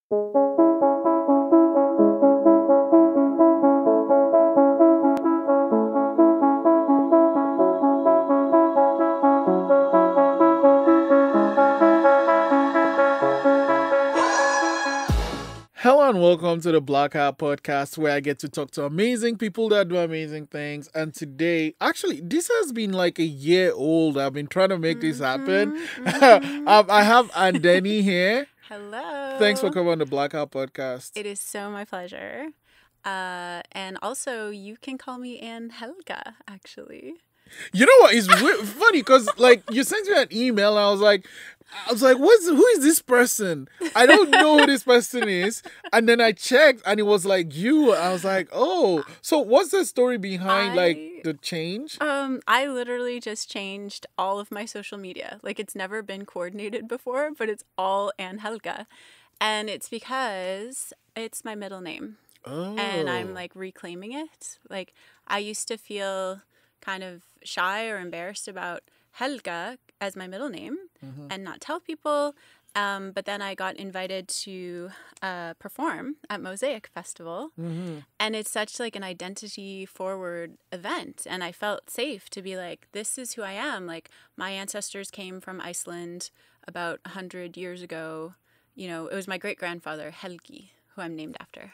Hello and welcome to the Blackout podcast, where I get to talk to amazing people that do amazing things. And today, actually, this has been like a year old. I've been trying to make this happen. I have Helga Denny here. Hello. Thanks for coming on the Blackout podcast. It is so my pleasure. And also, you can call me Helga, actually. You know what? It's funny because like you sent me an email and I was like, who is this person? I don't know who this person is. And then I checked and it was like you. I was like, oh, so what's the story behind like the change? I literally just changed all of my social media. Like it's never been coordinated before, but it's all Helga. And it's because it's my middle name. Oh. And I'm like reclaiming it. Like I used to feel kind of shy or embarrassed about Helga as my middle name and not tell people. But then I got invited to perform at Mosaic Festival. And it's such like an identity forward event. And I felt safe to be like, this is who I am. Like my ancestors came from Iceland about 100 years ago. You know, it was my great grandfather, Helgi, who I'm named after.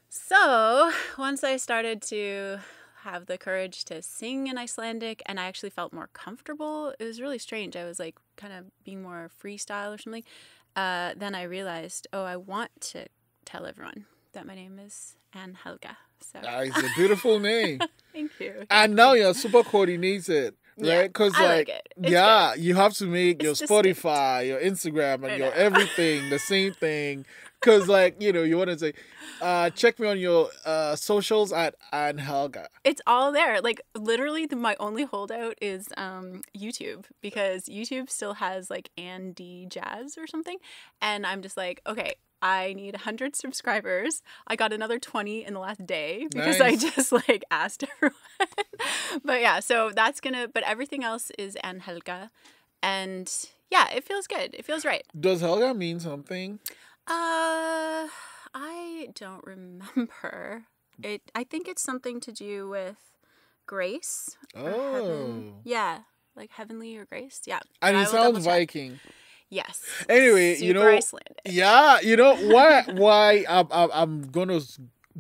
So once I started to have the courage to sing in Icelandic and I actually felt more comfortable. It was really strange. I was like kind of being more freestyle or something. Then I realized, I want to tell everyone that my name is Helga. So It's a beautiful name. Thank you. And now you're super coordinated, right? Because I like it. It's good. You have to make your Spotify, your Instagram, and your everything the same thing. Because, like, you know, you want to say, check me on your socials at Helga. It's all there. Like, literally, my only holdout is YouTube. Because YouTube still has, like, Andy Jazz or something. And I'm just like, okay, I need 100 subscribers. I got another 20 in the last day. Because I just, like, asked everyone. But, yeah, so that's going to... But everything else is Helga. And, yeah, it feels good. It feels right. Does Helga mean something? I don't remember. I think it's something to do with grace. Or heaven. Yeah, like heavenly or grace. Yeah. And it sounds Viking. Yes. Anyway, super you know, Icelandic. Yeah, you know why I'm gonna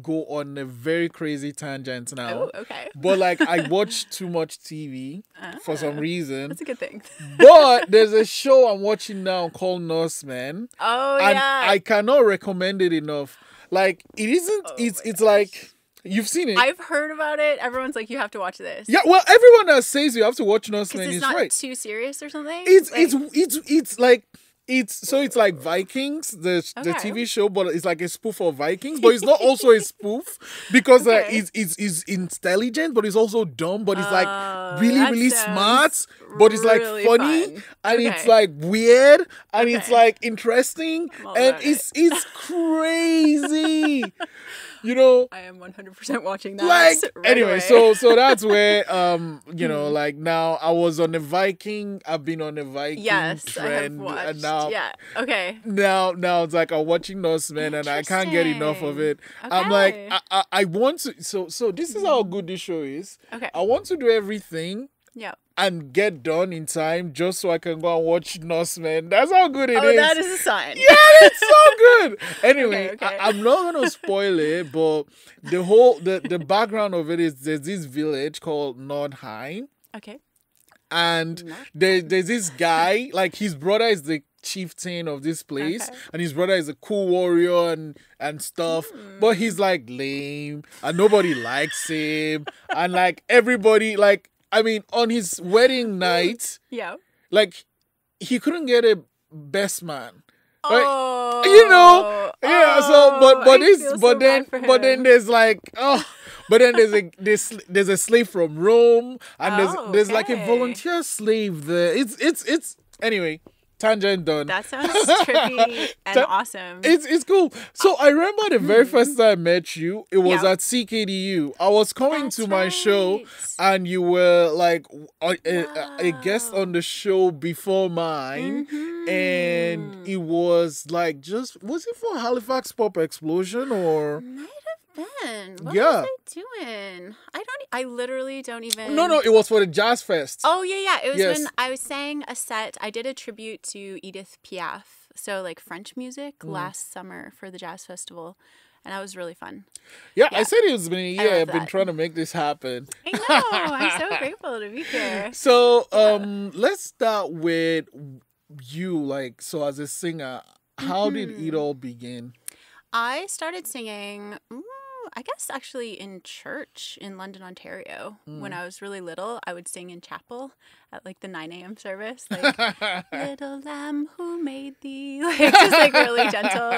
go on a very crazy tangent now. Oh, okay. But like I watch too much TV for some reason. That's a good thing. But there's a show I'm watching now called Norsemen. Oh, and yeah. I cannot recommend it enough. Like it isn't. It's like you've seen it. I've heard about it. Everyone's like, you have to watch this. Yeah. Well, everyone that says you have to watch Norsemen is not right. Too serious or something. It's like. It's like Vikings, the TV show, but it's like a spoof of Vikings, but it's not also a spoof because it's intelligent, but it's also dumb, but it's like really smart, but it's like really funny fun. and it's like weird and it's like interesting and it's crazy. You know, I am 100% watching that. Like right anyway, away. so that's where you know, like now I was on the Viking. I've been on the Viking trend, I have watched. and now okay. Now it's like I'm watching Norsemen and I can't get enough of it. Okay. I'm like I want to. So this is how good this show is. Okay. I want to do everything. Yeah. And get done in time just so I can go and watch Norsemen. That's how good it is. Oh, that is a sign. Yeah, it's so good. Anyway, Okay. I'm not gonna spoil it, but the whole the background of it is there's this village called Nordheim. Okay. And there's this guy, like his brother is the chieftain of this place, and his brother is a cool warrior and stuff, but he's like lame and nobody likes him, and like everybody like. I mean, on his wedding night, like, he couldn't get a best man. Right? Oh, you know, yeah. So, but then there's like, but then there's a slave from Rome, and there's like a volunteer slave there. It's anyway. tangent done. That sounds trippy and awesome. It's cool. So I remember the very first time I met you, it was Yeah. at CKDU. I was coming That's to my show, right. and you were like a guest on the show before mine. And it was like was it for Halifax Pop Explosion or? Might have been. What Yeah. was I doing? I literally don't even. No, it was for the Jazz Fest. Oh, yeah. It was Yes. when I was sang a set. I did a tribute to Edith Piaf. So, like, French music last summer for the Jazz Festival. And that was really fun. Yeah, I said it's been a year. love I've been that. trying to make this happen. I know. I'm so grateful to be here. So, let's start with you. Like, so as a singer, how did it all begin? I started singing, I guess actually in church in London, Ontario. When I was really little, I would sing in chapel at like the 9 a.m. service. Like, little lamb who made thee. Like, just like really gentle.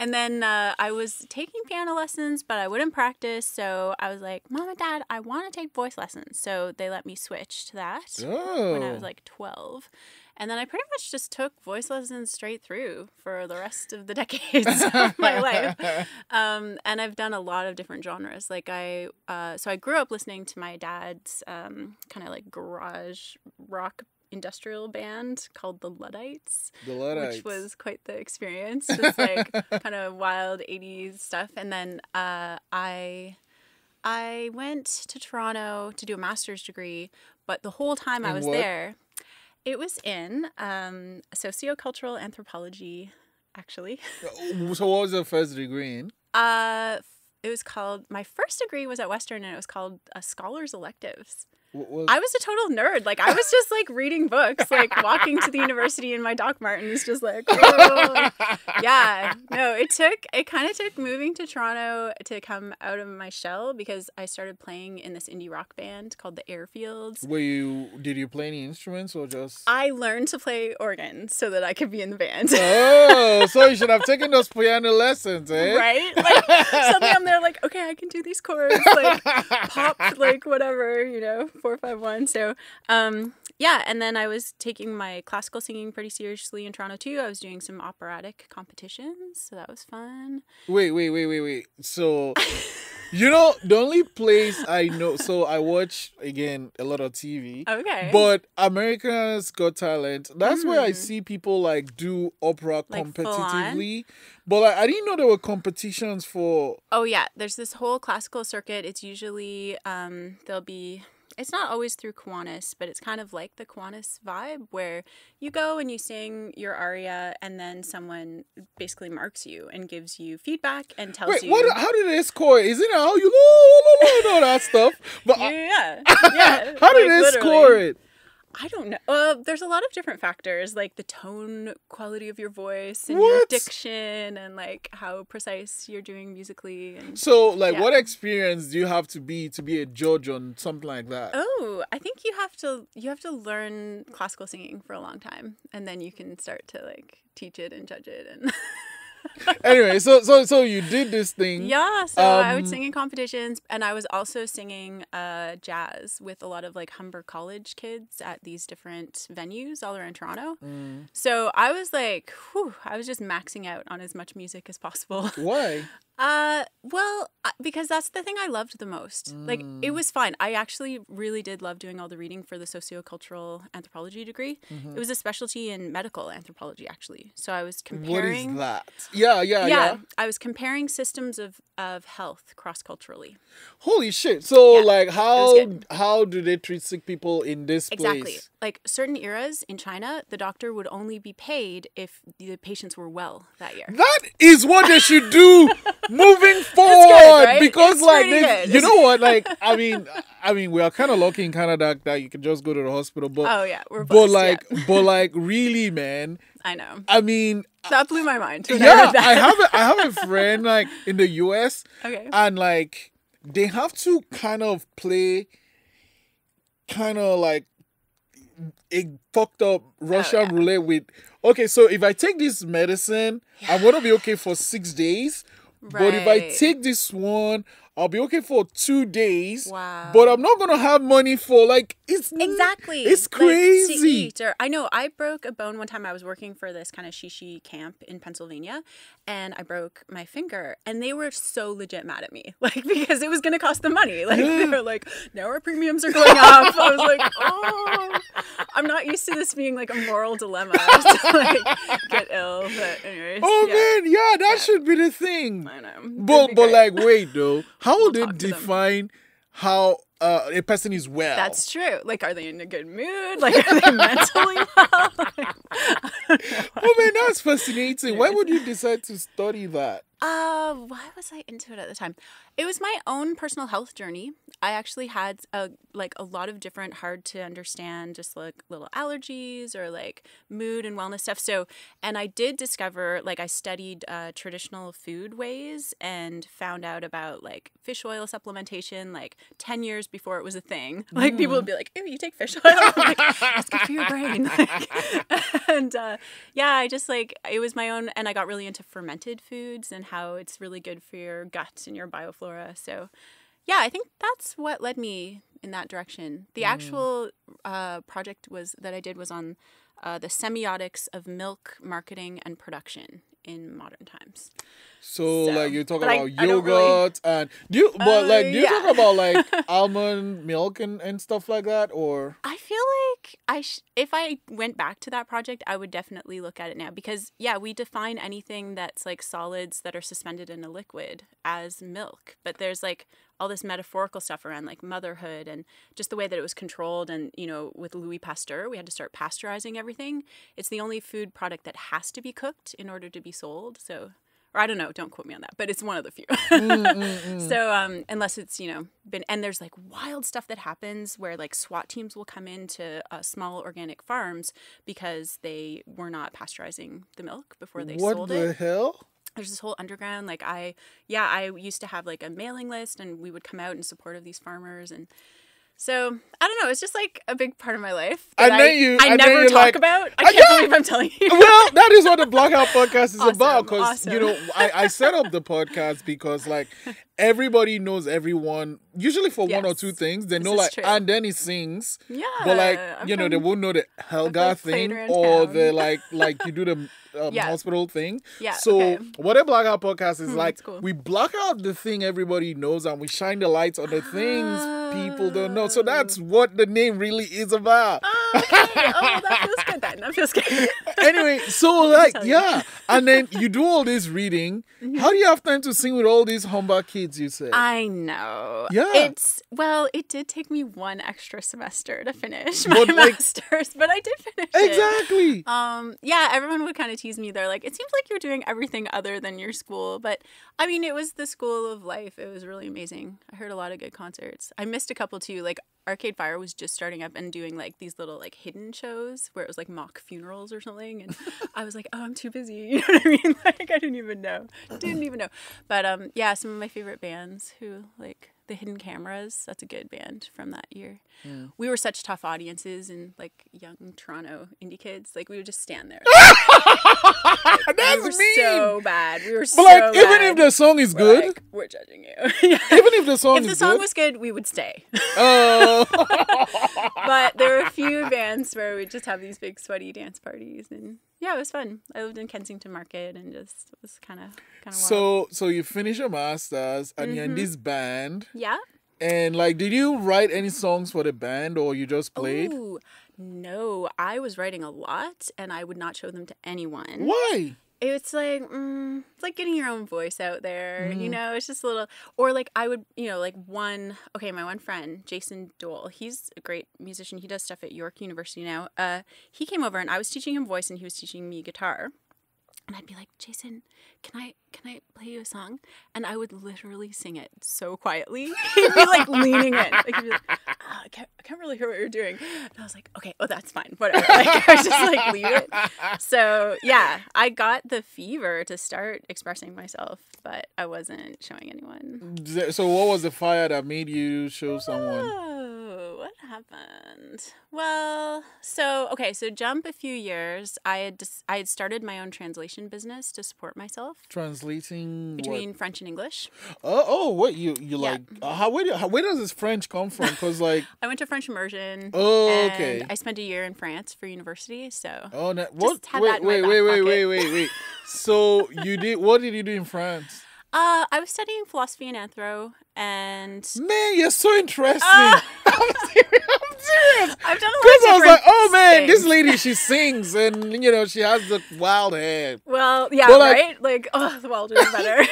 And then I was taking piano lessons, but I wouldn't practice. So I was like, Mom and Dad, I want to take voice lessons. So they let me switch to that when I was like 12. And then I pretty much just took voice lessons straight through for the rest of the decades of my life. And I've done a lot of different genres. Like so I grew up listening to my dad's kind of like garage rock industrial band called the Luddites. Which was quite the experience. Just like kind of wild 80s stuff. And then I went to Toronto to do a master's degree. But the whole time I was there... It was in sociocultural anthropology, actually. So what was your first degree in? It was called, my first degree was at Western, and it was called Scholars Electives. What I was a total nerd. Like, I was just, like, reading books, like, walking to the university in my Doc Martens, just like, oh. Yeah. No, it kind of took moving to Toronto to come out of my shell, because I started playing in this indie rock band called the Airfields. Did you play any instruments or just? I learned to play organ so that I could be in the band. Oh, so you should have taken those piano lessons, eh? Right? Like, suddenly I'm there like, okay, I can do these chords, like, pop, like, whatever, 4-5-1. So, yeah, and then I was taking my classical singing pretty seriously in Toronto too. I was doing some operatic competitions, so that was fun. Wait. So, the only place I know, so I watch, again, a lot of TV. Okay. But America's Got Talent, that's where I see people, like, do opera Like, competitively. But, like, I didn't know there were competitions for... Oh, yeah. There's this whole classical circuit. It's usually, it's not always through Kiwanis, but it's kind of like the Kiwanis vibe, where you go and you sing your aria, and then someone basically marks you and gives you feedback and tells you. Wait, how did they score it? Isn't it how you know that stuff? But yeah. How did they score it? I don't know. There's a lot of different factors, like the tone quality of your voice and your diction, and like how precise you're doing musically. And, so, like, what experience do you have to be a judge on something like that? Oh, I think you have to learn classical singing for a long time, and then you can start to like teach it and judge it and. Anyway, so you did this thing. Yeah, so I would sing in competitions, and I was also singing jazz with a lot of like Humber College kids at these different venues all around Toronto. So I was like, I was just maxing out on as much music as possible. Why? Well, because that's the thing I loved the most. Like, it was fun. I actually really did love doing all the reading for the sociocultural anthropology degree. It was a specialty in medical anthropology, actually. So I was comparing. What is that? Yeah. I was comparing systems of health cross-culturally. Holy shit. So, like, how do they treat sick people in this place? Exactly. Like, certain eras in China, the doctor would only be paid if the patients were well that year. That is what they should do moving forward. Good, right? Because, it's like, good. you know what? Like, I mean, we are kind of lucky in Canada that you can just go to the hospital. But, oh, yeah. We're blessed, but like, really, man. I know. I mean, that blew my mind. Yeah, I have a friend like in the US. Okay. And like they have to kind of play like a fucked up Russian roulette with, okay, so if I take this medicine, I'm gonna be okay for 6 days. Right. But if I take this one, I'll be okay for 2 days. Wow. But I'm not gonna have money for like Exactly. It's Like, crazy. to eat I know I broke a bone one time. I was working for this kind of shishi camp in Pennsylvania, and I broke my finger, and they were so legit mad at me, like, because it was gonna cost them money. Like they were like, now our premiums are going up. I was like, oh, I'm not used to this being like a moral dilemma to like get ill. But anyways. Oh man, yeah, that should be the thing. I know. But like, wait though, how would We'll it talk to them. define how a person is well? That's true. Like, are they in a good mood? Like, are they mentally well? Oh man, that's fascinating. Why would you decide to study that? Why was I into it at the time? It was my own personal health journey. I actually had a lot of different hard to understand, just like little allergies or like mood and wellness stuff. So, and I did discover, like, I studied traditional food ways and found out about like fish oil supplementation like 10 years before it was a thing. Like people would be like, "Ew, you take fish oil?" I'm like, "That's good for your brain." Like, and yeah, I just like, it was my own, and I got really into fermented foods and how it's really good for your gut and your bioflora. So yeah, I think that's what led me in that direction. The actual project that I did was on the semiotics of milk marketing and production in modern times. So like you talk but about I don't yogurt and do you yeah. talk about like almond milk and stuff like that, or I feel like if I went back to that project, I would definitely look at it now, because yeah, we define anything that's like solids that are suspended in a liquid as milk, but there's like all this metaphorical stuff around like motherhood and just the way that it was controlled. And, you know, with Louis Pasteur, we had to start pasteurizing everything. It's the only food product that has to be cooked in order to be sold. So, or I don't know, don't quote me on that, but it's one of the few. So unless it's, you know, and there's like wild stuff that happens where like SWAT teams will come into small organic farms because they were not pasteurizing the milk before they sold it. What the hell? There's this whole underground, like I used to have like a mailing list, and we would come out in support of these farmers. And so I don't know, it's just like a big part of my life that I never talk about. I can't believe I'm telling you. Well, that is what the Blackout podcast is Awesome, about. Because awesome. you know, I set up the podcast because like everybody knows everyone. Usually for one or two things, they know like, true. and then he sings. Yeah, But like they won't know the Helga thing or the like you do the hospital thing. Yeah. So what a Blackout podcast is like, cool. we block out the thing everybody knows and we shine the lights on the things people don't know. So that's what the name really is about. Okay. Oh, that feels good then. That feels good. Anyway, so like, yeah. And then you do all this reading. How do you have time to sing with all these humble kids, you say? I know. Yeah. It did take me one extra semester to finish my master's, but I did finish it. Exactly. Yeah, everyone would kind of tease me. They're like, it seems like you're doing everything other than your school. But I mean, it was the school of life. It was really amazing. I heard a lot of good concerts. I missed a couple too. Like Arcade Fire was just starting up and doing like these little like hidden shows where it was like mock funerals or something. And I was like, oh, I'm too busy. You know what I mean? Like I didn't even know. But yeah, some of my favorite bands who like the Hidden Cameras, that's a good band from that year. Yeah. We were such tough audiences and like young Toronto indie kids. Like we would just stand there. That's we were mean. So bad. We were but like, even if the song is good, like, we're judging you. Yeah. Even if the song if the song was good, we would stay. Oh. But there were a few bands where we'd just have these big sweaty dance parties, and yeah, it was fun. I lived in Kensington Market, and just it was kind of wild. So you finish your masters and you're in this band. Yeah. And like, did you write any songs for the band, or you just played? Ooh, no, I was writing a lot, and I would not show them to anyone. Why? It's like getting your own voice out there, you know, it's just a little, or like I would, you know, like my one friend, Jason Dole, he's a great musician. He does stuff at York University now. He came over and I was teaching him voice and he was teaching me guitar. And I'd be like, Jason, can I play you a song? And I would literally sing it so quietly. He'd be like leaning in. Like he'd be like, I can't really hear what you're doing. And I was like, okay, oh, that's fine. Whatever. Like I just like leave it. So yeah, I got the fever to start expressing myself, but I wasn't showing anyone. So what was the fire that made you show someone? Oh, what happened? Well, so jump a few years. I had started my own translation business to support myself. Translating between French and English. What you like? Where does this French come from? Because like I went to French immersion. Oh, okay. And I spent a year in France for university. So what? Wait. So what did you do in France? I was studying philosophy and anthro, and man, you're so interesting. I'm serious. I've done a lot of different I was like, oh man, things. This lady, she sings, and she has the wild hair. Well, yeah, right. Like, the wild is better.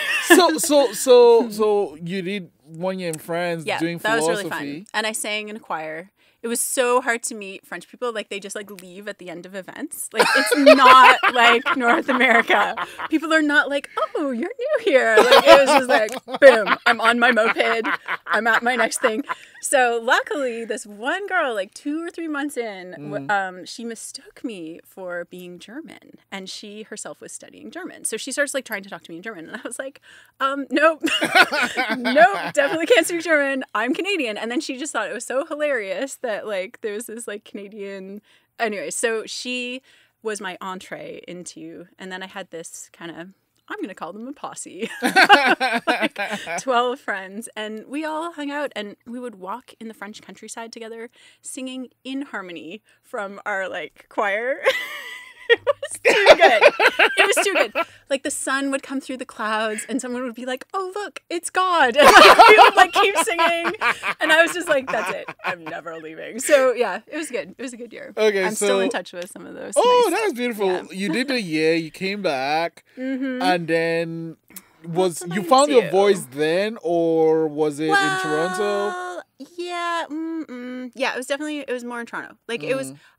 So you did 1 year in France doing philosophy. That was really fun, and I sang in a choir. It was so hard to meet French people. Like, they just, like, leave at the end of events. Like, it's not like North America. People are not like, oh, you're new here. Like, it was just like, boom, I'm on my moped. I'm at my next thing. So, luckily, this one girl, like, 2 or 3 months in, she mistook me for being German. And she herself was studying German. So, she starts, like, trying to talk to me in German. And I was like, nope. Nope, definitely can't speak German. I'm Canadian. And then she just thought it was so hilarious that like there was this like Canadian anyway, so she was my entree into, and then I had this kind of, I'm gonna call them a posse, like 12 friends, and we all hung out and we would walk in the French countryside together singing in harmony from our like choir. It was too good. It was too good. Like the sun would come through the clouds and someone would be like, oh, look, it's God. And like, we would like keep singing. And I was just like, that's it. I'm never leaving. So yeah, it was good. It was a good year. Okay, I'm still in touch with some of those. Oh, nice, that was beautiful. Yeah. You did a year, you came back, and then you found your voice then, or was it in Toronto? Yeah, it was more in Toronto. Like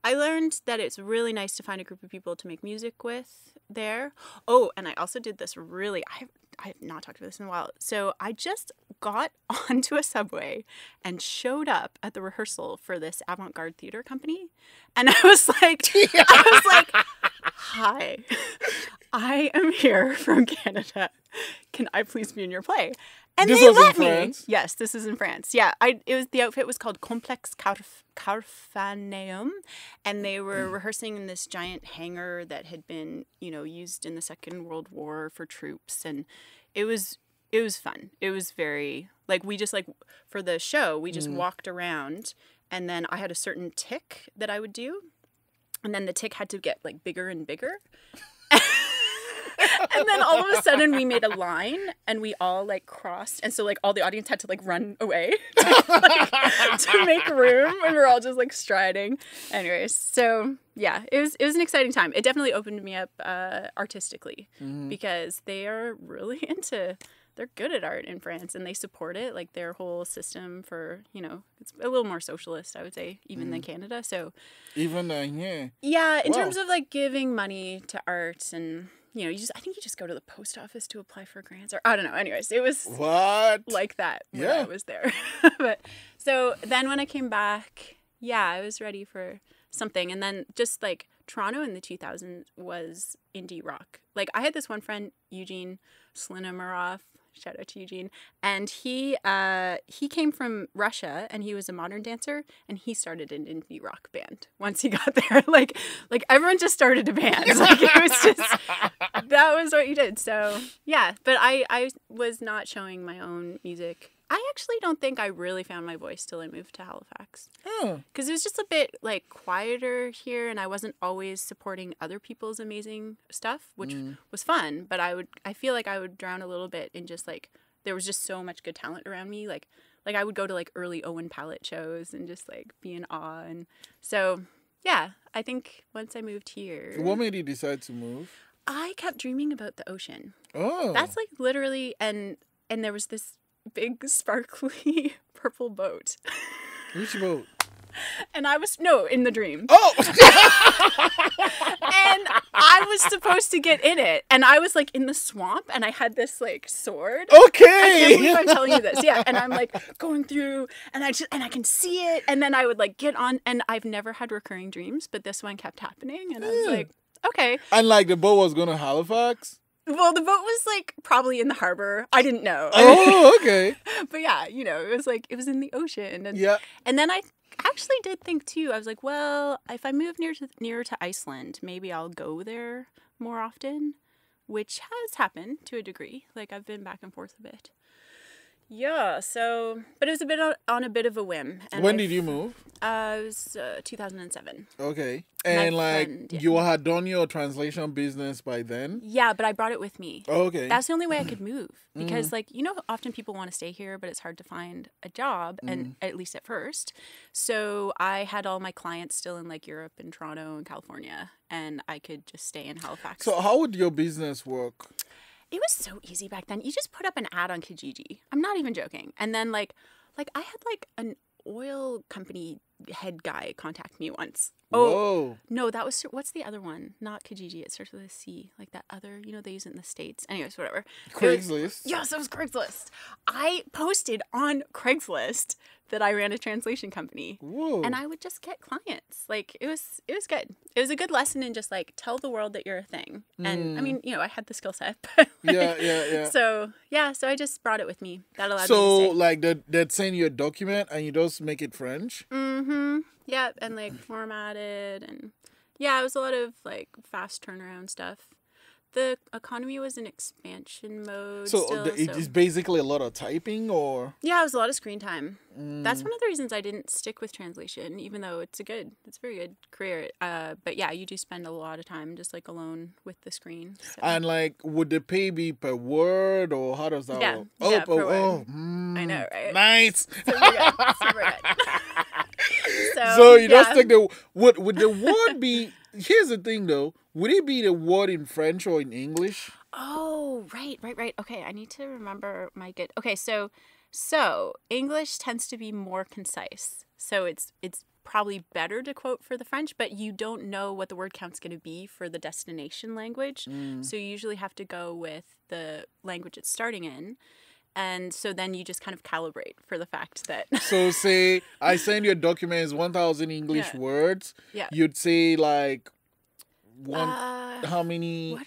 I learned that it's really nice to find a group of people to make music with there. Oh, and I also did this I have not talked about this in a while. So I just got onto a subway and showed up at the rehearsal for this avant-garde theater company. And I was like, hi, I am here from Canada. Can I please be in your play? And this they was let in me. France? Yes, this is in France. Yeah, the outfit was called Complex Carphaneum, and they were rehearsing in this giant hangar that had been, used in the Second World War for troops, and it was fun. It was very we just for the show we just walked around, and then I had a certain tick that I would do, and then the tick had to get bigger and bigger. And then all of a sudden we made a line and we all crossed, and so all the audience had to run away to make room, and we're all just striding. Anyways, so yeah, it was an exciting time. It definitely opened me up artistically because they are really they're good at art in France, and they support it. Their whole system for, it's a little more socialist, I would say, even than Canada. So even yeah. Yeah, in terms of giving money to art, and I think you just go to the post office to apply for grants, or I don't know. Anyways, it was like that when I was there. But so then when I came back, I was ready for something. And then just Toronto in the 2000s was indie rock. I had this one friend, Eugene Slinomarov. Shout out to Eugene. And he came from Russia, and he was a modern dancer, and he started an indie rock band once he got there. Everyone just started a band. It was just, that was what you did. So yeah, but I was not showing my own music. I actually don't think I really found my voice till I moved to Halifax. Oh. Because it was just a bit quieter here, and I wasn't always supporting other people's amazing stuff, which was fun. But I feel like I would drown a little bit in just there was just so much good talent around me. I would go to early Owen Pallett shows and just be in awe. And so yeah, I think once I moved here. What made you decide to move? I kept dreaming about the ocean. Oh. That's literally, and there was this big sparkly purple boat. Which boat? And I was in the dream. Oh. And I was supposed to get in it, and I was in the swamp, and I had this sword. Okay. I can't believe I'm telling you this. Yeah, and I'm going through, and I can see it, and then I would get on, and I've never had recurring dreams, but this one kept happening, and I was okay. And the boat was going to Halifax? Well, the boat was probably in the harbor. I didn't know. Oh, okay. But yeah, it was it was in the ocean, and yeah. And then actually did think too. I was like, well, if I move nearer to Iceland, maybe I'll go there more often, which has happened to a degree. Like I've been back and forth a bit. Yeah, so, but it was a bit on a bit of a whim. And when did you move? It was 2007. Okay. And like friend, yeah. you had done your translation business by then? Yeah, but I brought it with me. Okay. That's the only way I could move because like, you know, often people want to stay here, but it's hard to find a job and at least at first. So I had all my clients still in like Europe and Toronto and California, and I could just stay in Halifax. So how would your business work? It was so easy back then. You just put up an ad on Kijiji. I'm not even joking. And then like I had like an oil company head guy contact me once. Whoa. No, that was, what's the other one? Not Kijiji. It starts with a C. Like that other, you know, they use it in the States. Anyways, whatever. Craigslist? Yes, it was Craigslist. I posted on Craigslist that I ran a translation company. Whoa. And I would just get clients. Like it was good. It was a good lesson in just like tell the world that you're a thing. And I mean, you know, I had the skill set. But like, yeah. So I just brought it with me. That allowed me to So stay. like they'd send you a document and you just make it French? Mm-hmm. Yeah, and like formatted, and yeah, it was a lot of like fast turnaround stuff. The economy was in expansion mode. So still, it's basically a lot of typing, or? Yeah, it was a lot of screen time. That's one of the reasons I didn't stick with translation, even though it's a very good career. But yeah, you do spend a lot of time just like alone with the screen. So. And like, would the pay be per word, or how does that work? Yeah, per word. Oh, I know, right? Nice. Super good. Super good. So you just take would the word be? Here's the thing though. Would it be the word in French or in English? Oh, right. Okay, I need to remember my good. Okay, so English tends to be more concise. So it's probably better to quote for the French, but you don't know what the word count's going to be for the destination language. So you usually have to go with the language it's starting in. And so then you just kind of calibrate for the fact that... So say I send you a document is 1,000 English words. Yeah. You'd say like how many...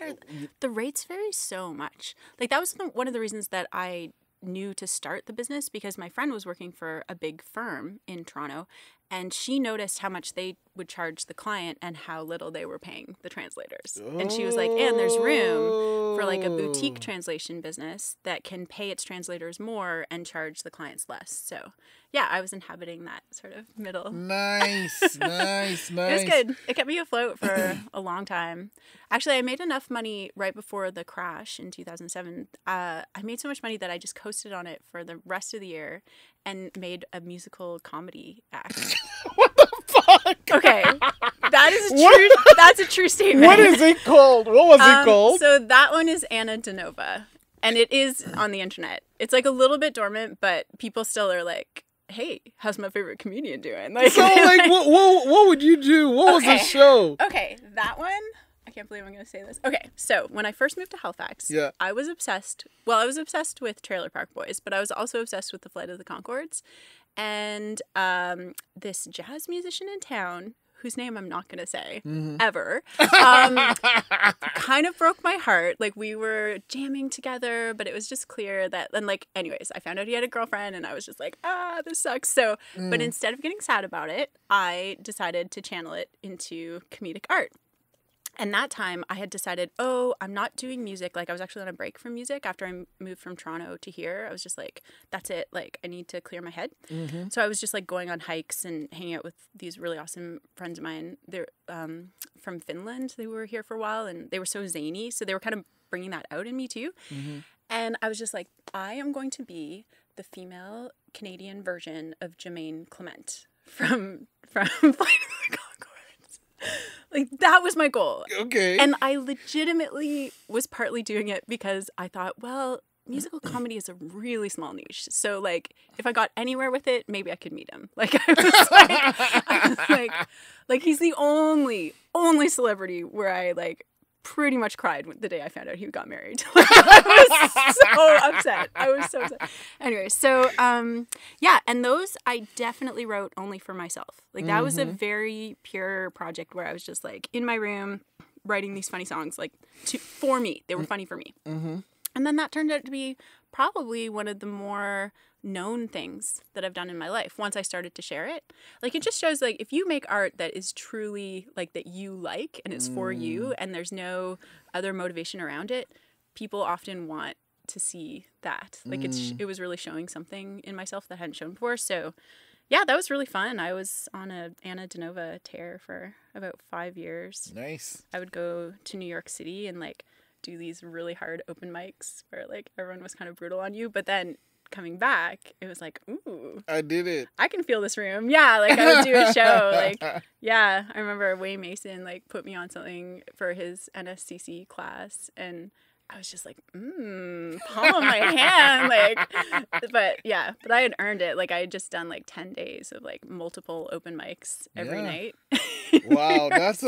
The rates vary so much. Like that was one of the reasons that I knew to start the business, because my friend was working for a big firm in Toronto, and she noticed how much they would charge the client and how little they were paying the translators. And she was like, and there's room for like a boutique translation business that can pay its translators more and charge the clients less. So yeah, I was inhabiting that sort of middle. Nice. It was good. It kept me afloat for a long time. Actually, I made enough money right before the crash in 2007. I made so much money that I just coasted on it for the rest of the year and made a musical comedy act. What the fuck? Okay, that's a true statement. What is it called? What was it called? So that one is Anna Denova, and it is on the internet. It's like a little bit dormant, but people still are like, hey, how's my favorite comedian doing? Like, so like what would you do? What was the show? Okay, that one, I can't believe I'm going to say this. Okay, so when I first moved to Halifax, I was obsessed. Well, I was obsessed with Trailer Park Boys, but I was also obsessed with the Flight of the Conchords. And this jazz musician in town, whose name I'm not going to say ever, kind of broke my heart. Like, we were jamming together, but it was just clear that, and like, anyways, I found out he had a girlfriend, and I was just like, this sucks. So, but instead of getting sad about it, I decided to channel it into comedic art. And that time I had decided, I'm not doing music. Like I was actually on a break from music after I moved from Toronto to here. I was just like, that's it. Like I need to clear my head. So I was just like going on hikes and hanging out with these really awesome friends of mine. They're from Finland. They were here for a while and they were so zany. So they were kind of bringing that out in me too. And I was just like, I am going to be the female Canadian version of Jermaine Clement from Flight of the Conchords. Like, that was my goal. Okay. And I legitimately was partly doing it because I thought, well, musical comedy is a really small niche. So, like, if I got anywhere with it, maybe I could meet him. Like, I was like, he's the only celebrity where I, like, pretty much cried the day I found out he got married. Like, I was so upset. Anyway, so yeah, and those I definitely wrote only for myself. Like that was a very pure project where I was just like in my room writing these funny songs, like for me. They were funny for me. And then that turned out to be probably one of the more known things that I've done in my life once I started to share it. Like, it just shows, like, if you make art that is truly, like, that you like and it's for you and there's no other motivation around it, people often want to see that. Like, it was really showing something in myself that I hadn't shown before. So, yeah, that was really fun. I was on a Anna Denova tear for about 5 years. Nice. I would go to New York City and, like, do these really hard open mics where, like, everyone was kind of brutal on you. But then coming back, it was like, ooh. I did it. I can feel this room. Yeah, like, I would do a show. Like, yeah, I remember Wayne Mason, like, put me on something for his NSCC class. And I was just like, palm of my hand, like, but I had earned it. Like, I had just done like 10 days of like multiple open mics every night. Wow, that's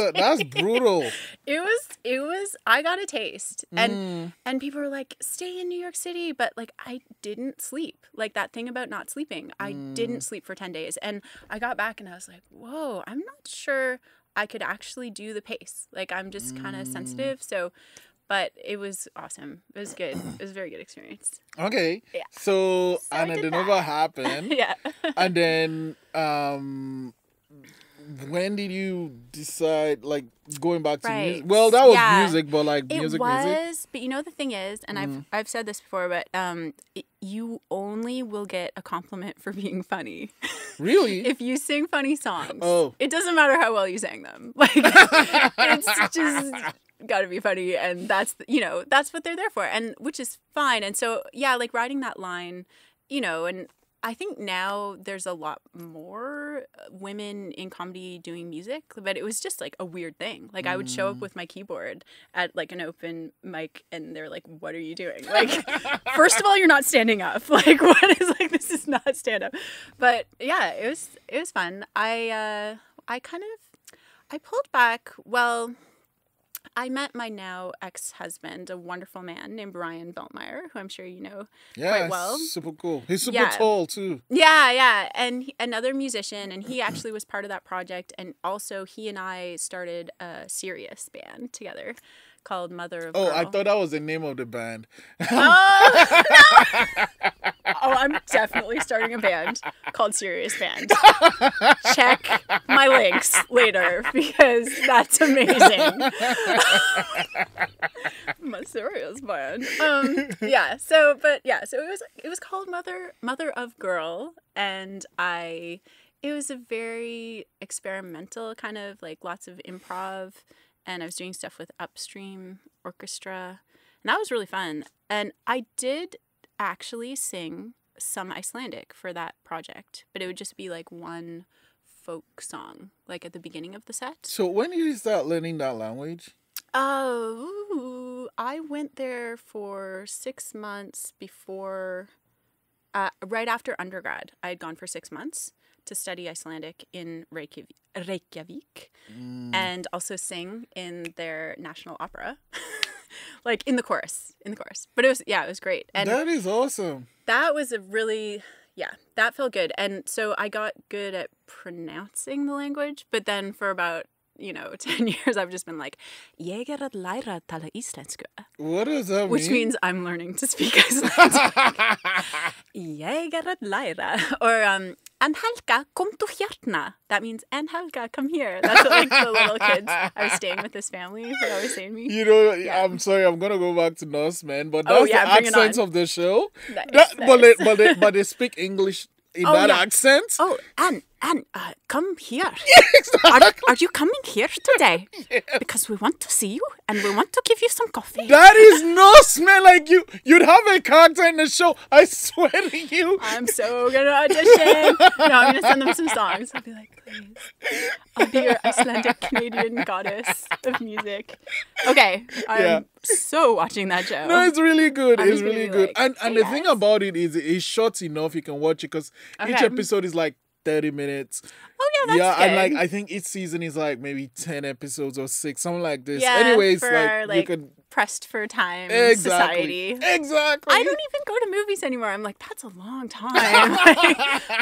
brutal. It was, I got a taste, and people were like, stay in New York City, but like, I didn't sleep. Like, that thing about not sleeping, I didn't sleep for 10 days, and I got back and I was like, whoa, I'm not sure I could actually do the pace. Like, I'm just kind of sensitive, so. But it was awesome. It was good. It was a very good experience. Okay. Yeah. So Anna Denova happened. Yeah. And then when did you decide, like, going back to music? Well, that was music, but like music. But you know, the thing is, and I've said this before, but you only will get a compliment for being funny. Really? If you sing funny songs. Oh. It doesn't matter how well you sang them. Like, it's just gotta be funny, and that's what they're there for, and which is fine. And so, yeah, like, riding that line, you know, and I think now there's a lot more women in comedy doing music, but it was just like a weird thing. Like, I would show up with my keyboard at like an open mic, and they're like, what are you doing? Like, first of all, you're not standing up. Like, what is, like, this is not stand up. But yeah, it was fun. I pulled back. Well, I met my now ex-husband, a wonderful man named Brian Beltmeyer, who I'm sure you know quite well. Super cool. He's super tall, too. Yeah. And another musician, and he actually was part of that project. And also, he and I started a serious band together called Mother of Girl. Oh, I thought that was the name of the band. Oh, no! Oh, I'm definitely starting a band called Serious Band. Check my links later, because that's amazing. My serious band. So it was called Mother of Girl, and it was a very experimental kind of, like, lots of improv, and I was doing stuff with Upstream Orchestra, and that was really fun. And I did actually sing some Icelandic for that project, but it would just be like one folk song, like at the beginning of the set. So when did you start learning that language? Oh, I went there for 6 months before, right after undergrad. I had gone for 6 months to study Icelandic in Reykjavik, and also sing in their national opera. Like, in the chorus. But it was great. And that is awesome. That was that felt good. And so I got good at pronouncing the language, but then for about 10 years, I've just been like, ég að læra að tala íslensku. What does that mean? Which means I'm learning to speak Icelandic. Ég að læra. Or, and Helga, kom du hérna. That means, and Helga, come here. That's what, like, the little kids I was staying with, this family would always say to me. I'm sorry, I'm going to go back to Norseman, but that's the accents of the show. Nice. But they speak English in that accent. Oh, and come here. Exactly. Are you coming here today? Yes. Because we want to see you and we want to give you some coffee. That is Norseman. Like, you'd have a character in the show. I swear to you. I'm so gonna audition. No, I'm gonna send them some songs. I'll be like, please, I'll be your Icelandic Canadian goddess of music. Okay, I'm so watching that show. No, it's really good. It's really good. Like, and the thing about it is, it's short enough. You can watch it because each episode is like 30 minutes. Oh, yeah, that's good. And like, I think each season is like maybe 10 episodes or 6, something like this. Yeah, anyways, for like, you could pressed for time society. Exactly. I don't even go to movies anymore. I'm like, that's a long time.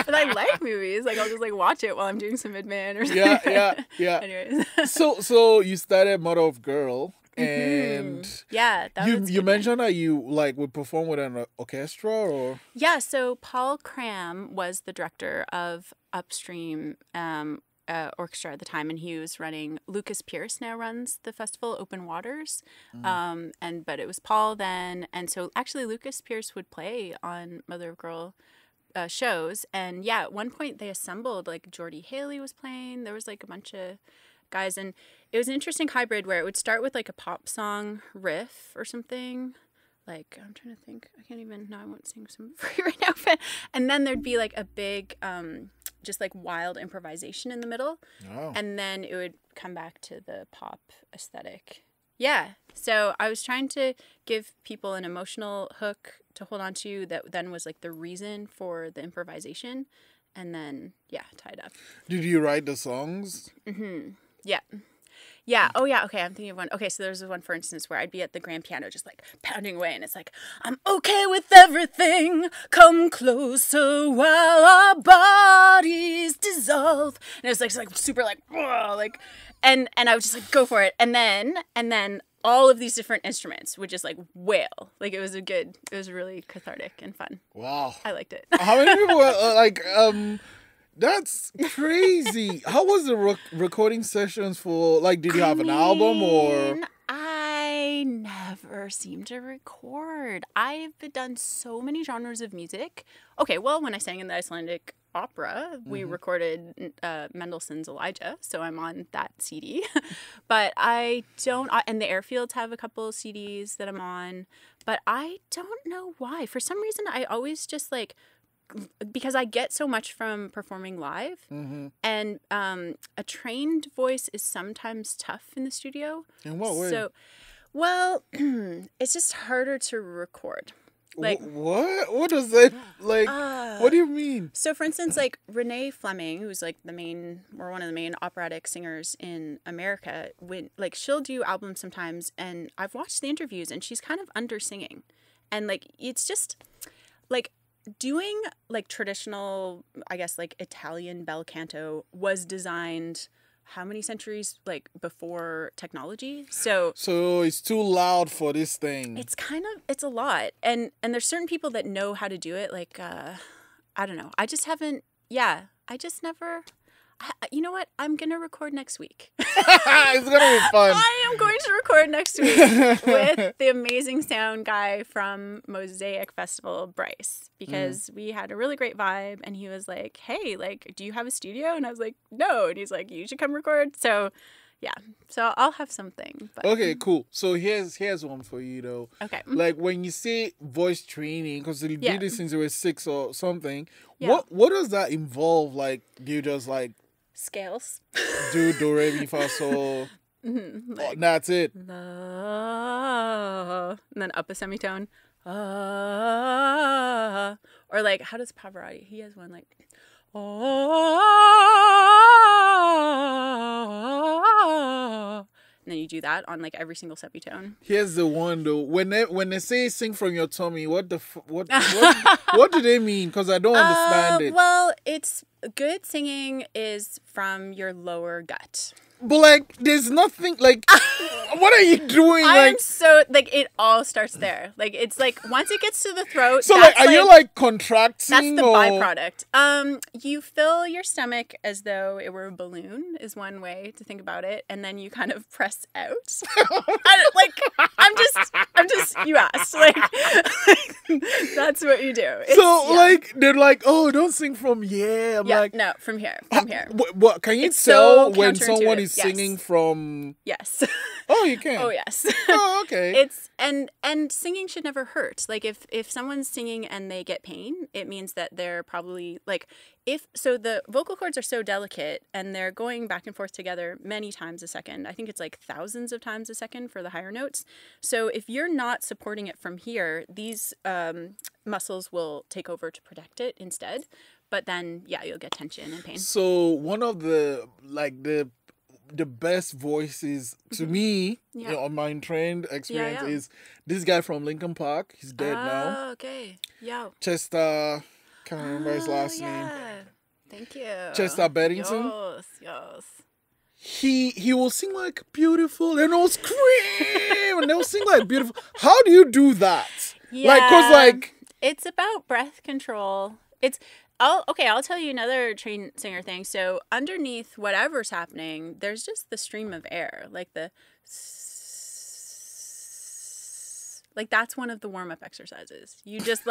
But I like movies. Like, I'll just like watch it while I'm doing some admin or something. Yeah. Anyways. So you started Mother of Girl. And yeah, that was you mentioned that you like would perform with an orchestra, or yeah. So Paul Cram was the director of Upstream Orchestra at the time, and he was running. Lucas Pierce now runs the festival, Open Waters, but it was Paul then, and so actually Lucas Pierce would play on Mother of Girl shows, and yeah, at one point they assembled, like Geordie Haley was playing. There was like a bunch of guys, and it was an interesting hybrid where it would start with like a pop song riff or something. Like, I'm trying to think. I can't even. No, I won't sing some for you right now. But, and then there'd be like a big, just like wild improvisation in the middle. Oh. And then it would come back to the pop aesthetic. Yeah. So I was trying to give people an emotional hook to hold on to that then was like the reason for the improvisation. And then, yeah, tied up. Did you write the songs? Mm-hmm. Yeah. Yeah. Oh, yeah. Okay. I'm thinking of one. Okay. So there's one, for instance, where I'd be at the grand piano just like pounding away. And it's like, I'm okay with everything. Come closer while our bodies dissolve. And it was like super like, whoa, like, and I would just like go for it. And then all of these different instruments would just like wail. Like it was really cathartic and fun. Wow. I liked it. How many people were that's crazy. How was the recording sessions for, like, did you have an album or? I never seem to record. I've done so many genres of music. Okay, well, when I sang in the Icelandic Opera, we recorded Mendelssohn's Elijah, so I'm on that CD. But I don't, and the Airfields have a couple of CDs that I'm on, but I don't know why. For some reason, I always just like, because I get so much from performing live, and a trained voice is sometimes tough in the studio. In what way? So, well, it's just harder to record. Like what? What does that like? What do you mean? So, for instance, like Renee Fleming, who's like one of the main operatic singers in America, when like she'll do albums sometimes, and I've watched the interviews, and she's kind of under singing, and like it's just like. Doing like traditional, I guess, like Italian bel canto was designed how many centuries like before technology? So it's too loud for this thing. It's a lot. And there's certain people that know how to do it. Like, I don't know. I just never. You know what? I'm going to record next week. It's going to be fun. I am going to record next week with the amazing sound guy from Mosaic Festival, Bryce, because we had a really great vibe. And he was like, hey, like, do you have a studio? And I was like, no. And he's like, you should come record. So, yeah. So I'll have something. But... Okay, cool. So here's one for you, though. Okay. Like, when you say voice training, because you did this since you were 6 or something, what does that involve? Like, do you just, like, scales. Do do re mi fa sol. Like, that's it. And then up a semitone. Or like, how does Pavarotti? He has one like. And then you do that on like every single semitone. Here's the one though. When they say sing from your tummy, what do they mean? Because I don't understand it. Well, it's good singing is from your lower gut. But like, there's nothing like. What are you doing? I'm so like it all starts there. Like it's like once it gets to the throat. So like, are you like contracting? That's the byproduct. You fill your stomach as though it were a balloon is one way to think about it, and then you kind of press out. I'm just. You asked. Like that's what you do. Like they're like, oh, don't sing from here. I'm like, no, from here. From here. What can you tell when someone is singing from? Yes. Oh, you can. Oh, yes. Oh, okay. It's and singing should never hurt. Like if someone's singing and they get pain, it means that they're probably like the vocal cords are so delicate and they're going back and forth together many times a second. I think it's like thousands of times a second for the higher notes. So if you're not supporting it from here, these muscles will take over to protect it instead. But then, you'll get tension and pain. So one of the best voices to me, on my trained experience, is this guy from Lincoln Park. He's dead now. Oh, okay. Yeah. Chester, can't remember his last name. Thank you. Chester Beddington. Yes. he will sing like beautiful and he'll scream and they'll sing like beautiful. How do you do that? Yeah. Like, cause like it's about breath control. I'll tell you another trained singer thing. So underneath whatever's happening, there's just the stream of air, like that's one of the warm-up exercises. You just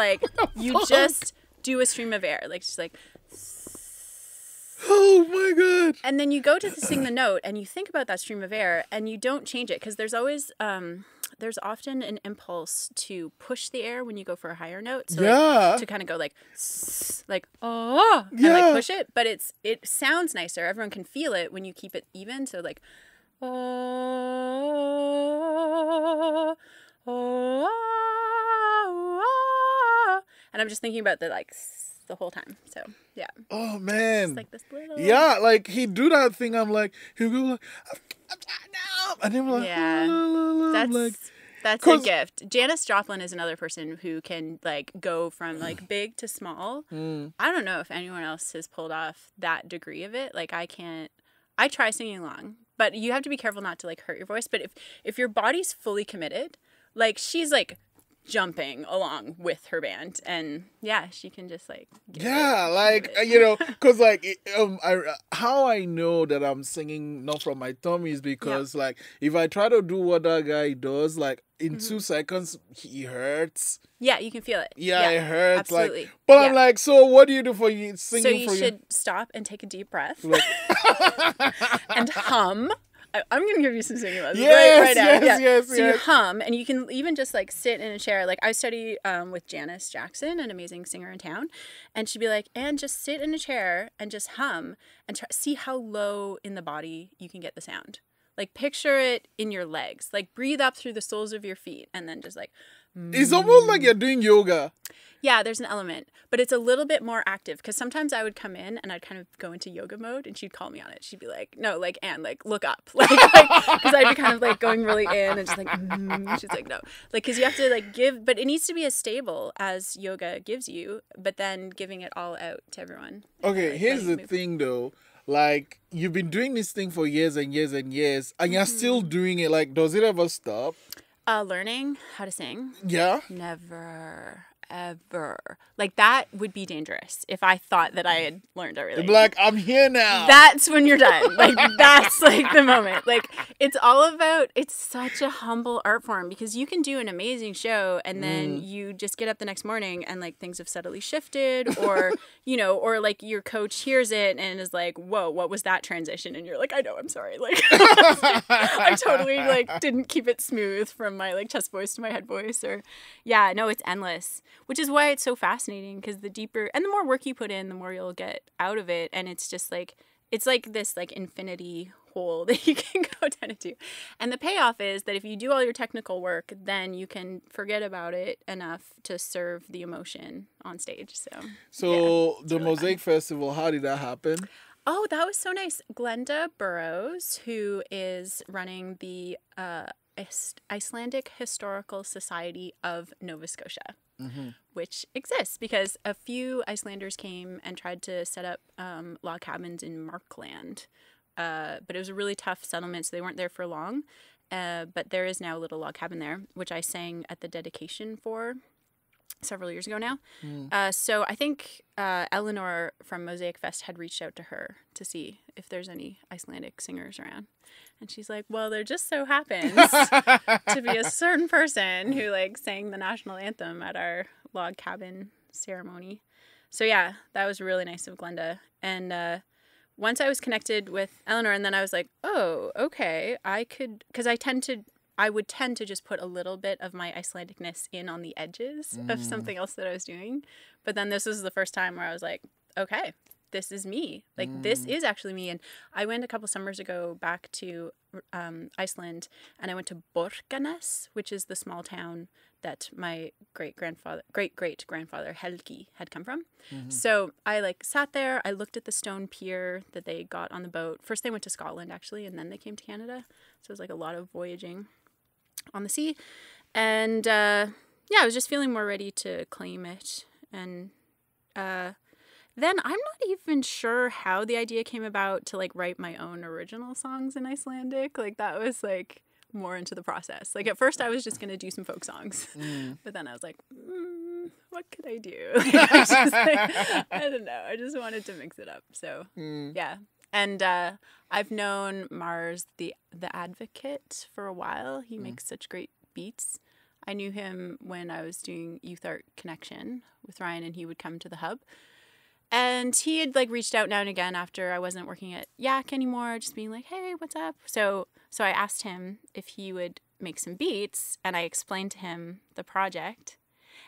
just do a stream of air, like just like. Oh my God. And then you go to sing the note and you think about that stream of air and you don't change it because there's always there's often an impulse to push the air when you go for a higher note. So like, to kind of go like oh and like push it, but it sounds nicer. Everyone can feel it when you keep it even. So like oh, oh, oh, and I'm just thinking about the like the whole time. So yeah. Oh man. Just like this little. Yeah, like he do that thing. I'm like he'll go like, no, and then we're like, yeah, that's a gift. Janis Joplin is another person who can like go from like big to small. I don't know if anyone else has pulled off that degree of it. Like I can't. I try singing along, but you have to be careful not to like hurt your voice. But if your body's fully committed, like she's like jumping along with her band, and yeah, she can just like you know, because like how I know that I'm singing not from my tummy is because like if I try to do what that guy does, like in 2 seconds he hurts. Yeah, you can feel it. Yeah, it hurts. Absolutely. Like, but I'm like, so what do you do for you singing? So you should stop and take a deep breath and hum. I'm going to give you some singing lessons right now. Yes. So you hum, and you can even just like sit in a chair. Like I study with Janice Jackson, an amazing singer in town, and she'd be like, and just sit in a chair and just hum and see how low in the body you can get the sound. Like picture it in your legs. Like breathe up through the soles of your feet and then just like. It's almost like you're doing yoga. Yeah, there's an element, but it's a little bit more active because sometimes I would come in and I'd kind of go into yoga mode and she'd call me on it. She'd be like, no, like, Anne, like, look up. Like, because I'd be kind of like going really in and just like, she's like, no. Like, because you have to like give, but it needs to be as stable as yoga gives you, but then giving it all out to everyone. Okay, like, here's the thing though. Like, you've been doing this thing for years and years and years, and you're still doing it. Like, does it ever stop? Learning how to sing? Yeah. Never, ever. Like, that would be dangerous if I thought that I had learned everything. Like, I'm here now. That's when you're done. Like, that's like the moment. Like, it's all about, it's such a humble art form because you can do an amazing show and then you just get up the next morning and like things have subtly shifted or, you know, or like your coach hears it and is like, whoa, what was that transition? And you're like, I know, I'm sorry. Like, I totally like didn't keep it smooth from my like chest voice to my head voice or, yeah, no, it's endless, which is why it's so fascinating because the deeper and the more work you put in, the more you'll get out of it. And it's just like, it's like this like infinity hole that you can go down into. And the payoff is that if you do all your technical work, then you can forget about it enough to serve the emotion on stage. So the Mosaic Festival, how did that happen? Oh, that was so nice. Glenda Burrows, who is running the Icelandic Historical Society of Nova Scotia, which exists because a few Icelanders came and tried to set up log cabins in Markland. But it was a really tough settlement, so they weren't there for long. But there is now a little log cabin there, which I sang at the dedication for several years ago now. So I think Eleanor from Mosaic Fest had reached out to her to see if there's any Icelandic singers around. And she's like, well, there just so happens to be a certain person who like sang the national anthem at our log cabin ceremony. So yeah, that was really nice of Glenda. And once I was connected with Eleanor, and then I was like, oh, okay, I could, because I would tend to just put a little bit of my Icelandicness in on the edges of something else that I was doing. But then this was the first time where I was like, okay, this is me. Like, this is actually me. And I went a couple summers ago back to Iceland, and I went to Borgarnes, which is the small town that my great-great-grandfather Helgi had come from. So I like sat there, I looked at the stone pier that they got on the boat. First they went to Scotland actually, and then they came to Canada. So it was like a lot of voyaging on the sea. And yeah, I was just feeling more ready to claim it. And then I'm not even sure how the idea came about to like write my own original songs in Icelandic. Like that was like more into the process. Like at first I was just going to do some folk songs, but then I was like, what could I do? I don't know. I just wanted to mix it up. So yeah. And I've known Mars, the Advocate, for a while. He makes such great beats. I knew him when I was doing Youth Art Connection with Ryan, and he would come to the hub. And he had like reached out now and again after I wasn't working at Yak anymore, just being like, hey, what's up? So I asked him if he would make some beats, and I explained to him the project.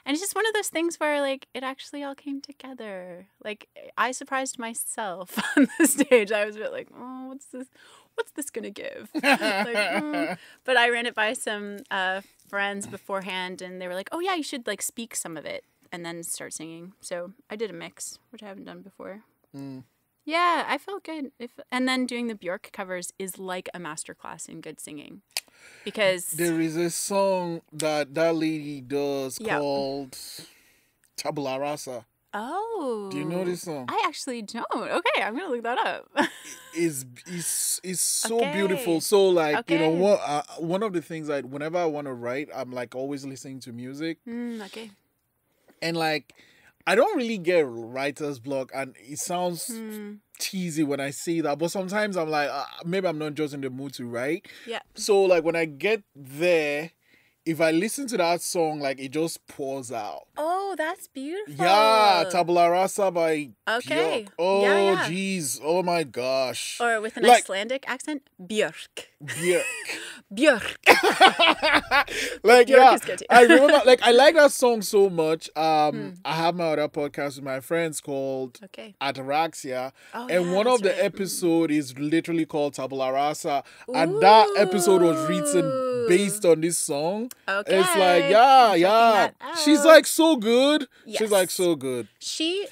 And it's just one of those things where, like, it actually all came together. Like, I surprised myself on the stage. I was a bit like, oh, what's this gonna give? But I ran it by some friends beforehand, and they were like, oh, yeah, you should, like, speak some of it and then start singing. So I did a mix, which I haven't done before. Yeah, I felt good. And then doing the Björk covers is like a masterclass in good singing. Because there is a song that lady does called Tabula Rasa. Oh. Do you know this song? I actually don't. Okay, I'm going to look that up. It's so beautiful. So like, you know, one of the things whenever I want to write, I'm like always listening to music. Okay. And like, I don't really get writer's block, and it sounds cheesy when I say that, but sometimes I'm like, maybe I'm not just in the mood to write. Yeah. So like when I get there, if I listen to that song, like it just pours out. Oh, that's beautiful. Yeah, Tabula Rasa by Björk. Oh, jeez. Oh my gosh. Or with an Icelandic accent, Björk. Björk. Like, Björk is good too. I remember, like, I like that song so much. I have my other podcast with my friends called Ataraxia. And one of the episode is literally called Tabula Rasa. And that episode was written based on this song. Okay. It's like, yeah. She's like so good. Yes. She's like so good. She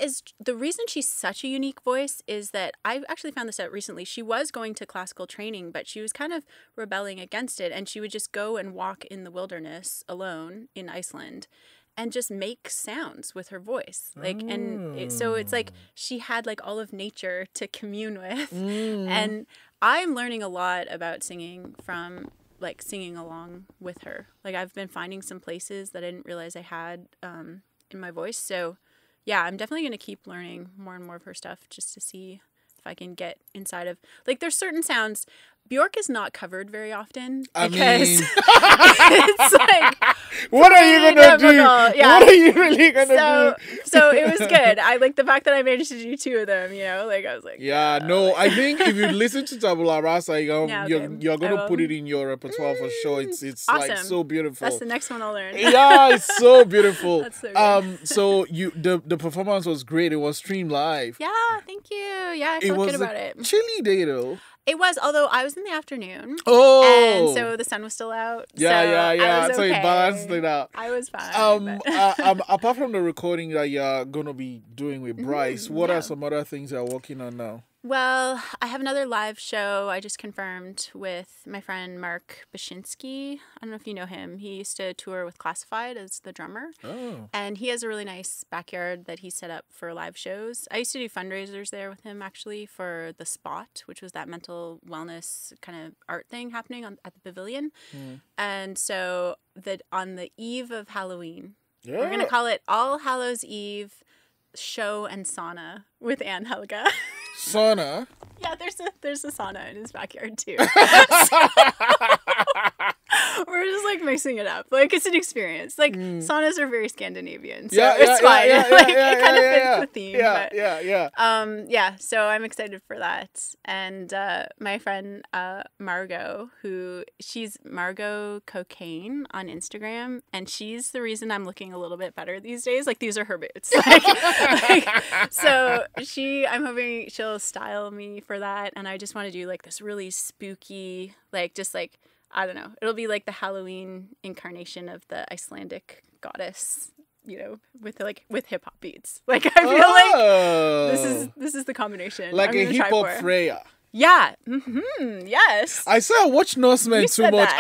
is, the reason she's such a unique voice is that I actually found this out recently. She was going to classical training, but she was kind of rebelling against it. And she would just go and walk in the wilderness alone in Iceland and just make sounds with her voice. Like, so it's like she had like all of nature to commune with. And I'm learning a lot about singing from like singing along with her. Like I've been finding some places that I didn't realize I had in my voice. So yeah, I'm definitely going to keep learning more and more of her stuff just to see if I can get inside of, like, there's certain sounds. Björk is not covered very often because it's like, what are you gonna do? Yeah. What are you really gonna do? So it was good. I like the fact that I managed to do 2 of them. You know, like I was like, no. I think if you listen to Tabula Rasa, you're gonna put it in your repertoire for sure. It's awesome. Like so beautiful. That's the next one I'll learn. Yeah, it's so beautiful. That's so good. So the performance was great. It was streamed live. Yeah, thank you. Yeah, I felt good about it. Chilly day though. It was, although I was in the afternoon. Oh. And so the sun was still out. Yeah. So okay. you balanced it out. I was fine. Apart from the recording that you're going to be doing with Bryce, what are some other things you're working on now? Well, I have another live show I just confirmed with my friend Mark Bashinsky. I don't know if you know him. He used to tour with Classified as the drummer. Oh. And he has a really nice backyard that he set up for live shows. I used to do fundraisers there with him, actually, for The Spot, which was that mental wellness kind of art thing happening at the Pavilion. And so on the eve of Halloween, we're going to call it All Hallows Eve Show and Sauna with Anne Helga. Sauna? Yeah, there's a sauna in his backyard too. We're just like mixing it up. Like it's an experience. Like saunas are very Scandinavian, so it's fine. It kind of fits the theme. Yeah. So I'm excited for that. And my friend Margot, she's Margot Cocaine on Instagram, and she's the reason I'm looking a little bit better these days. Like these are her boots. So I'm hoping she'll style me for that, and I just want to do like this really spooky, like just like, I don't know, it'll be like the Halloween incarnation of the Icelandic goddess, you know, with hip hop beats. Like I feel like this is the combination. Like a hip hop Freya. Yeah. Yes. I say I watch Norsemen too much.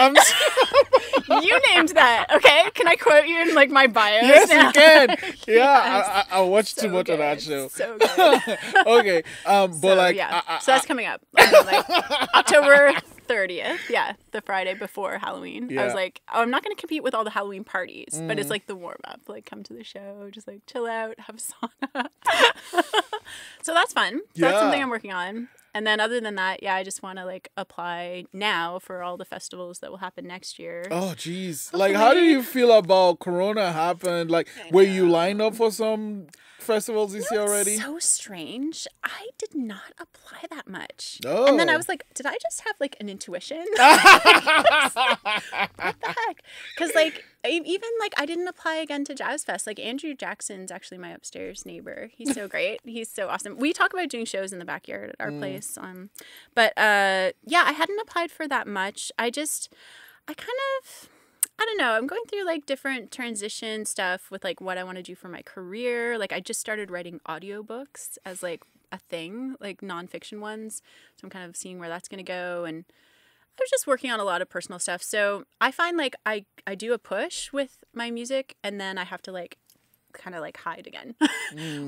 You You named that, okay? Can I quote you in like my bio? Yes, now? you can. Yeah, Yes. I watched too much good. of that show. So good. Okay, but like, so that's coming up. Like October 30th. Yeah, the Friday before Halloween. Yeah. I was like, oh, I'm not going to compete with all the Halloween parties, but it's like the warm up. Like, come to the show, just like chill out, have a sauna. So that's fun. So that's something I'm working on. And then other than that, I just want to like apply now for all the festivals that will happen next year. Oh, geez. Like, how do you feel about Corona happened? Like, were you lined up for some festivals this year already? It's so strange. I did not apply that much. Oh. And then I was like, did I just have like an intuition? What the heck? Because like, even like I didn't apply again to Jazz Fest. Like Andrew Jackson's actually my upstairs neighbor. He's so great. He's so awesome. We talk about doing shows in the backyard at our place. But I hadn't applied for that much. I don't know. I'm going through like different transition stuff with like what I want to do for my career. Like I just started writing audiobooks as like a thing, like nonfiction ones. So I'm kind of seeing where that's going to go. And I was just working on a lot of personal stuff. So I find like I do a push with my music and then I have to like kind of like hide again,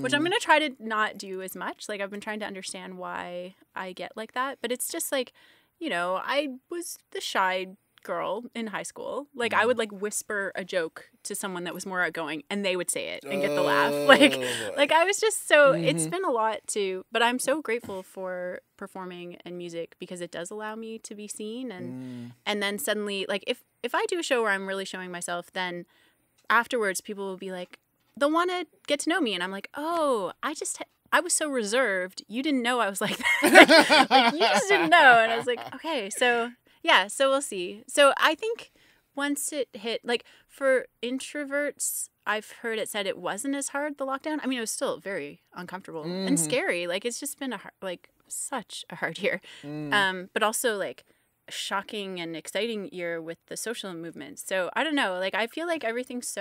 which I'm going to try to not do as much. Like I've been trying to understand why I get like that. But it's just like, you know, I was the shy girl in high school. Like I would like whisper a joke to someone that was more outgoing and they would say it and get the laugh. Like I was just so it's been a lot too, but I'm so grateful for performing and music because it does allow me to be seen and then suddenly like if I do a show where I'm really showing myself, then afterwards people will be like, they'll want to get to know me and I'm like, oh, I was so reserved. You didn't know I was like that. Like you just didn't know. And I was like, okay, so yeah, so we'll see. So I think once it hit, like for introverts, I've heard it said it wasn't as hard, the lockdown. I mean, it was still very uncomfortable and scary. Like it's just been such a hard year. But also like a shocking and exciting year with the social movements. So I don't know, like I feel like everything's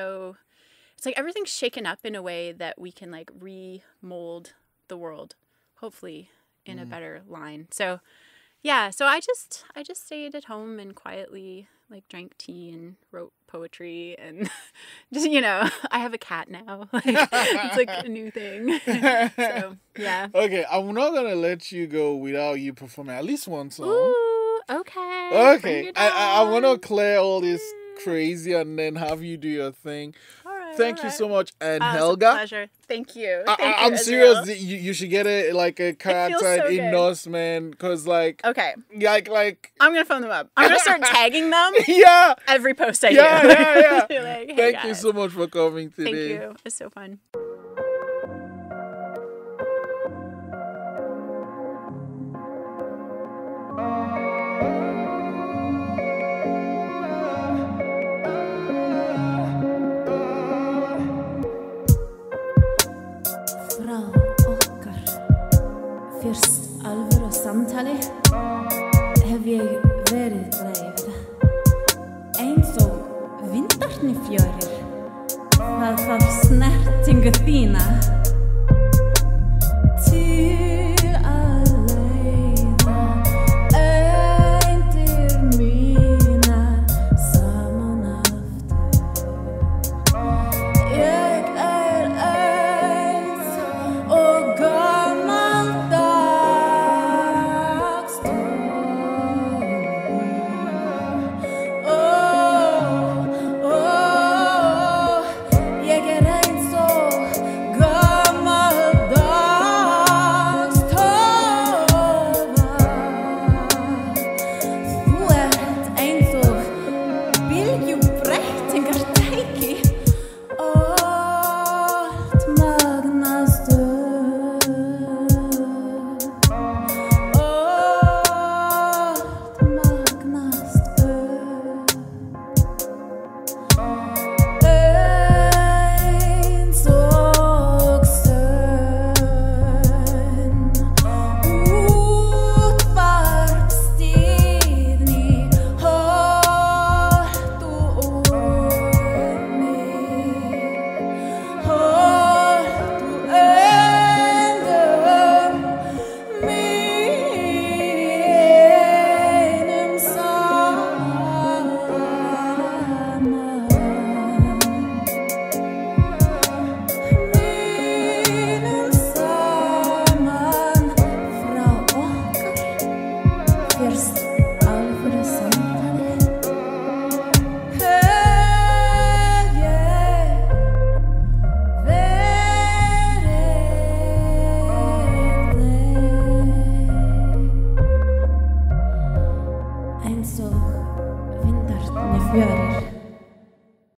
shaken up in a way that we can like remold the world, hopefully in a better line. So yeah, so I just stayed at home and quietly like drank tea and wrote poetry and just, you know, I have a cat now. Like it's like a new thing. So yeah. Okay, I'm not gonna let you go without you performing at least one song. Ooh, okay. Okay. I wanna clear all this crazy and then have you do your thing. Thank you so much. And Helga. It's a pleasure. Thank you. I'm serious. You should get it like a character in Norseman because like okay. Like I'm gonna phone them up. I'm gonna start tagging them. Yeah. Every post I do. Yeah. Like, hey, Thank you so much for coming today. Thank you. It's so fun. Fyrst alvöru samtali hef ég verið dreifð eins og vindarnir fjörir það þarf snertingu þína